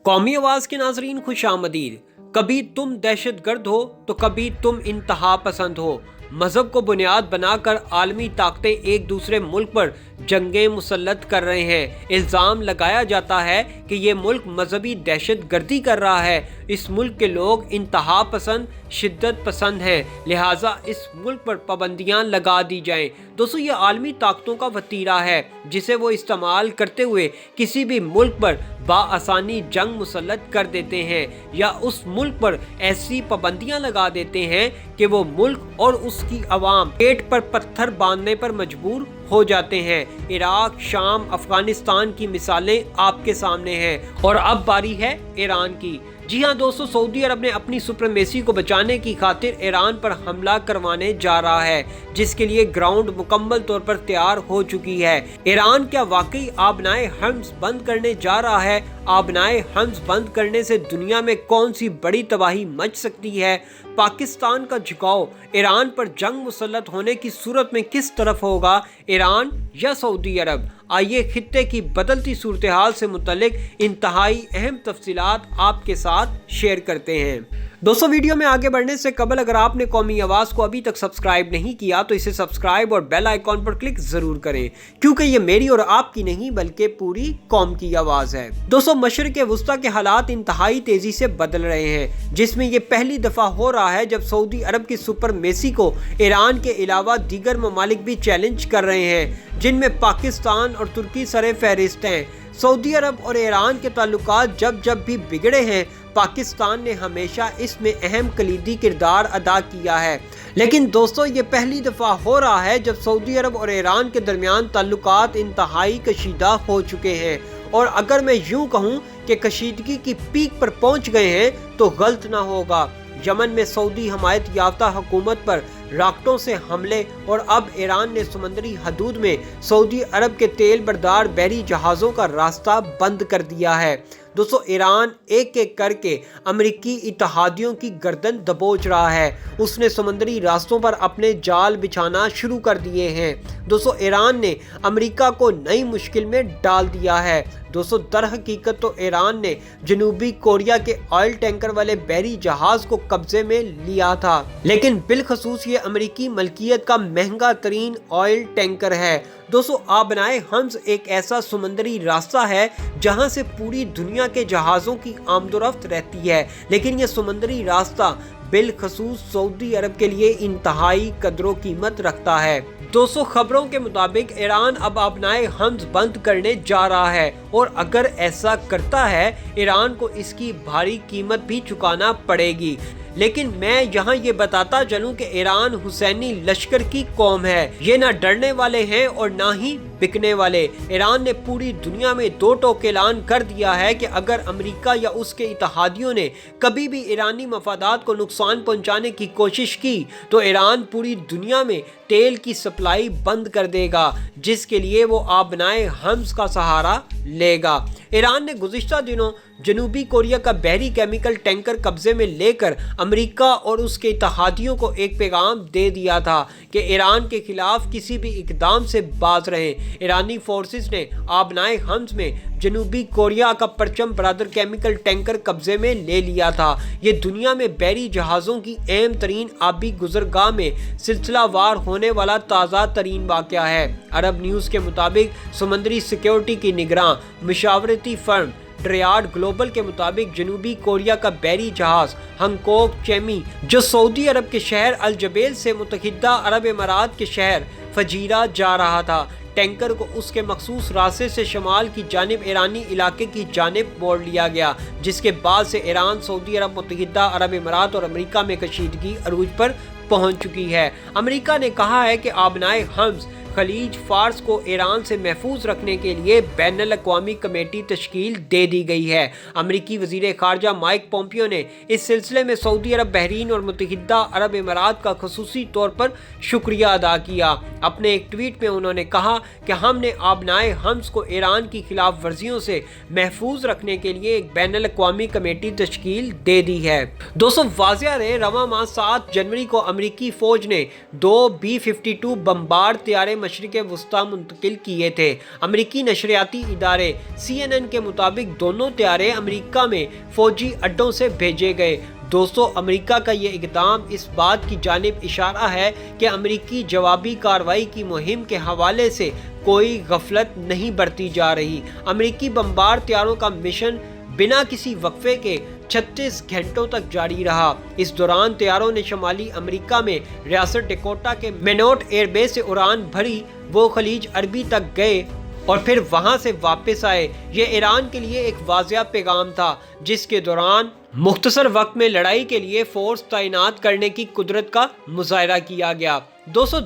कौमी आवाज के नाजरीन खुश आमदीद। कभी तुम दहशत गर्द हो तो कभी तुम इंतहा पसंद हो। मजहब को बुनियाद बनाकर आलमी ताकतें एक दूसरे मुल्क पर जंगें मुसल्लत कर रहे हैं। इल्ज़ाम लगाया जाता है कि ये मुल्क मजहबी दहशत गर्दी कर रहा है। इस मुल्क के लोग इंतहा पसंद, शिद्दत पसंद हैं, लिहाजा इस मुल्क पर पाबंदियां लगा दी जाएं। दोस्तों, ये आलमी ताकतों का वतीरा है जिसे वो इस्तेमाल करते हुए किसी भी मुल्क पर बाआसानी जंग मुसल्लत कर देते हैं या उस मुल्क पर ऐसी पाबंदियां लगा देते हैं कि वो मुल्क और उसकी आवाम पेट पर पत्थर बांधने पर मजबूर हो जाते हैं। इराक, शाम, अफगानिस्तान की मिसालें आपके सामने हैं और अब बारी है ईरान की। जी हाँ दोस्तों, सऊदी अरब ने अपनी सुप्रीमेसी को बचाने की खातिर ईरान पर हमला करवाने जा रहा है, जिसके लिए ग्राउंड मुकम्मल तौर पर तैयार हो चुकी है। ईरान क्या वाकई आबनाए हर्म्स बंद करने जा रहा है? आबनाए हर्म्स बंद करने से दुनिया में कौन सी बड़ी तबाही मच सकती है? पाकिस्तान का झुकाव ईरान पर जंग मुसल्लत होने की सूरत में किस तरफ होगा, ईरान या सऊदी अरब? आइए खित्ते की बदलती सूरत हाल से मुतल्लिक इंतहाई अहम तफसीलात आपके साथ शेयर करते हैं। दोस्तों, वीडियो में आगे बढ़ने से कबल अगर आपने कौमी आवाज़ को अभी तक सब्सक्राइब नहीं किया तो इसे सब्सक्राइब और बेल आइकॉन पर क्लिक जरूर करें, क्योंकि ये मेरी और आपकी नहीं बल्कि पूरी कौम की आवाज़ है। दोस्तों, मशरिक़ वुस्ता के हालात इंतहाई तेज़ी से बदल रहे हैं, जिसमें ये पहली दफ़ा हो रहा है जब सऊदी अरब की सुपरमेसी को ईरान के अलावा दीगर ममालिक भी चैलेंज कर रहे हैं, जिनमें पाकिस्तान और तुर्की सरे फहरिस्त हैं। सऊदी अरब और ईरान के ताल्लुकात जब भी बिगड़े हैं, पाकिस्तान ने हमेशा इसमें अहम कलीदी किरदार अदा किया है। लेकिन दोस्तों, ये पहली दफ़ा हो रहा है जब सऊदी अरब और ईरान के दरमियान ताल्लुकात इंतहाई कशीदा हो चुके हैं। और अगर मैं यूं कहूं कि कशीदगी की पीक पर पहुंच गए हैं तो गलत ना होगा। यमन में सऊदी हमायत याफ्ता हुकूमत पर रॉकेटों से हमले और अब ईरान ने समुद्री हदूद में सऊदी अरब के तेल बरदार बहरी जहाज़ों का रास्ता बंद कर दिया है। दोस्तों, ईरान एक एक करके अमेरिकी इत्तेहादियों की गर्दन दबोच रहा है। उसने समुद्री रास्तों पर अपने जाल बिछाना शुरू कर दिए हैं। दोस्तों, ईरान ने अमेरिका को नई मुश्किल में डाल दिया है। दोस्तों, दर हकीकत तो ईरान ने जनूबी कोरिया के ऑयल टैंकर वाले बहरी जहाज को कब्जे में लिया था, लेकिन बिलखसूस ये अमेरिकी मलकियत का महंगा तरीन ऑयल टैंकर है। दोस्तों, आबनाए हम्स एक ऐसा समुद्री रास्ता है जहां से पूरी दुनिया के जहाज़ों की आमदोरफ्त रहती है, लेकिन ये समुद्री रास्ता बिलखसूस सऊदी अरब के लिए इंतहाई कदरों कीमत रखता है। दोस्तों, खबरों के मुताबिक ईरान अब आबनाए हम्स बंद करने जा रहा है और अगर ऐसा करता है ईरान को इसकी भारी कीमत भी चुकाना पड़ेगी। लेकिन मैं यहाँ ये बताता चलूँ कि ईरान हुसैनी लश्कर की कौम है। ये ना डरने वाले हैं और ना ही बिकने वाले। ईरान ने पूरी दुनिया में दो टोक ऐलान कर दिया है कि अगर अमेरिका या उसके इत्तेहादियों ने कभी भी ईरानी मफादात को नुकसान पहुंचाने की कोशिश की तो ईरान पूरी दुनिया में तेल की सप्लाई बंद कर देगा, जिसके लिए वो आबनाए हम्स का सहारा लेगा। ईरान ने गुज़िश्ता दिनों जनूबी कोरिया का बहरी केमिकल टैंकर कब्जे में लेकर अमेरिका और उसके इत्तेहादियों को एक पैगाम दे दिया था कि ईरान के खिलाफ किसी भी इकदाम से बाज रहें। ईरानी फोर्सेस ने आबनाए हम्स में जनूबी कोरिया का परचम बरादर केमिकल टैंकर कब्जे में ले लिया था। ये दुनिया में बहरी जहाज़ों की अहम तरीन आबी गुजरगाह में सिलसिलावार होने वाला ताज़ा तरीन वाक़या है। अरब न्यूज़ के मुताबिक समुद्री सिक्योरिटी की निगरान मशावरती फर्म ट्रियाड ग्लोबल के मुताबिक जनूबी कोरिया का बहरी जहाज हंगकोक चेमी, जो सऊदी अरब के शहर अल जबेल से मुत्तहिदा अरब इमारात के शहर फजीरा जा रहा था। टैंकर को उसके मखसूस रास्ते से शमाल की जानिब ईरानी इलाके की जानिब मोड़ लिया गया, जिसके बाद से ईरान, सऊदी अरब, मुत्तहिदा अरब इमारात और अमेरिका में कशीदगी अरूज पर पहुंच चुकी है। अमेरिका ने कहा है कि आबनाए हम्स खलीज फार्स को ईरान से महफूज रखने के लिए बैनुल अक़वामी कमेटी तश्कील दे दी गई है। अमेरिकी वज़ीर ख़ारजा माइक पोम्पियो ने इस सिलसिले में सऊदी अरब, बहरीन और मुत्तहिदा अरब इमारात का ख़ुसूसी तौर पर शुक्रिया अदा किया। अपने एक ट्वीट में उन्होंने कहा कि हमने आबनाए हम्स को ईरान की खिलाफ वर्जियों से महफूज रखने के लिए एक बैनुल अक़वामी कमेटी तश्कील दे दी है। दोस्तों, वाज़ेह रहे रवां माह 7 जनवरी को अमेरिकी फ़ौज ने 2 B-52 बमबार तैयारे مشرق وسطی منتقل کیے تھے۔ امریکی نشریاتی ادارے CNN کے مطابق دونوں طیارے امریکہ میں فوجی اڈوں سے بھیجے گئے۔ دوستو، امریکہ کا یہ اقدام اس بات کی جانب اشارہ ہے کہ امریکی جوابی کارروائی کی مہم کے حوالے سے کوئی غفلت نہیں برتی جا رہی۔ امریکی بمبار طیاروں کا مشن بنا کسی وقفے کے 36 گھنٹوں تک جاری رہا۔ اس دوران طیاروں نے شمالی امریکہ میں ریاست ڈیکوٹا کے مینوٹ ایئر بیس سے اڑان بھری، وہ خلیج عربی تک گئے اور پھر وہاں سے واپس آئے۔ یہ ایران کے لیے ایک واضح پیغام تھا، جس کے دوران مختصر وقت میں لڑائی کے لیے فورس تعینات کرنے کی قدرت کا مظاہرہ کیا گیا۔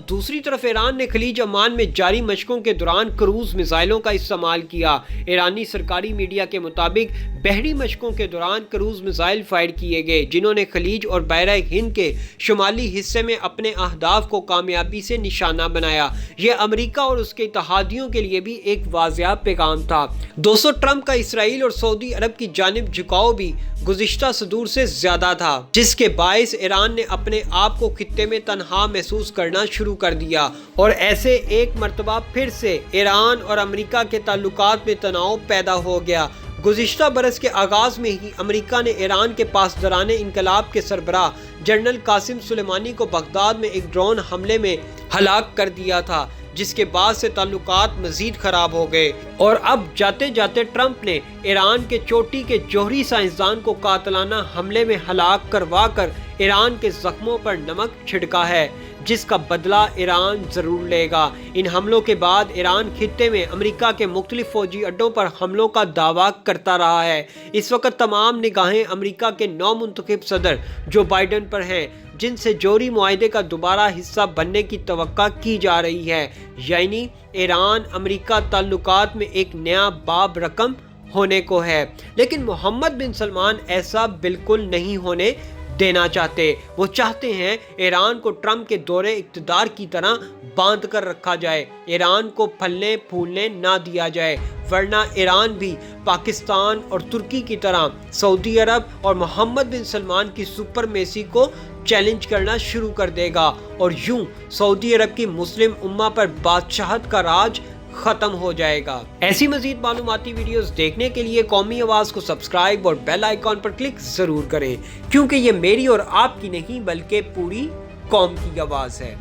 دوسری طرف ایران نے خلیج عمان میں جاری مشقوں کے دوران کروز میزائلوں کا استعمال کیا۔ ایرانی سرکاری میڈیا کے مطابق بحری مشقوں کے دوران کروز میزائل فائر کیے گئے، جنہوں نے خلیج اور بحیرہ ہند کے شمالی حصے میں اپنے اہداف کو کامیابی سے نشانہ بنایا۔ یہ امریکہ اور اس کے اتحادیوں کے لیے بھی ایک واضح پیغام تھا۔ ٹرمپ کا اسرائیل اور سعودی عرب کی جانب جھکاؤ بھی گزشتہ صدور سے زیادہ تھا، جس کے باعث ایران نے اپنے آپ کو خطے میں تنہا محسوس کرنا شروع کر دیا اور ایسے ایک مرتبہ پھر سے ایران اور امریکہ کے تعلقات میں تناؤ پیدا ہو گیا۔ گزشتہ برس کے آغاز میں ہی امریکہ نے ایران کے پاسداران انقلاب کے سربراہ جنرل قاسم سلیمانی کو بغداد میں ایک ڈرون حملے میں ہلاک کر دیا تھا، جس کے بعد سے تعلقات مزید خراب ہو گئے۔ اور اب جاتے جاتے ٹرمپ نے ایران کے چوٹی کے جوہری سائنسدان کو قاتلانہ حملے میں ہلاک کروا کر ایران کے زخموں پر نمک چھڑکا ہے، جس کا بدلہ ایران ضرور لے گا۔ ان حملوں کے بعد ایران خطے میں امریکہ کے مختلف فوجی اڈوں پر حملوں کا دعویٰ کرتا رہا ہے۔ اس وقت تمام نگاہیں امریکہ کے نو منتخب صدر جو بائیڈن پر ہیں، جن سے جوہری معاہدے کا دوبارہ حصہ بننے کی توقع کی جا رہی ہے، یعنی ایران امریکہ تعلقات میں ایک نیا باب رقم ہونے کو ہے۔ لیکن محمد بن سلمان ایسا بالکل نہیں ہونے دینا چاہتے۔ وہ چاہتے ہیں ایران کو ٹرمپ کے دور اقتدار کی طرح باندھ کر رکھا جائے، ایران کو پھلنے پھولنے نہ دیا جائے، ورنہ ایران بھی پاکستان اور ترکی کی طرح سعودی عرب اور محمد بن سلمان کی سپرمیسی کو چیلنج کرنا شروع کر دے گا، اور یوں سعودی عرب کی مسلم امہ پر بادشاہت کا راج ختم ہو جائے گا۔ ایسی مزید معلوماتی ویڈیوز دیکھنے کے لیے قومی آواز کو سبسکرائب اور بیل آئیکن پر کلک ضرور کریں، کیونکہ یہ میری اور آپ کی نہیں بلکہ پوری قوم کی آواز ہے۔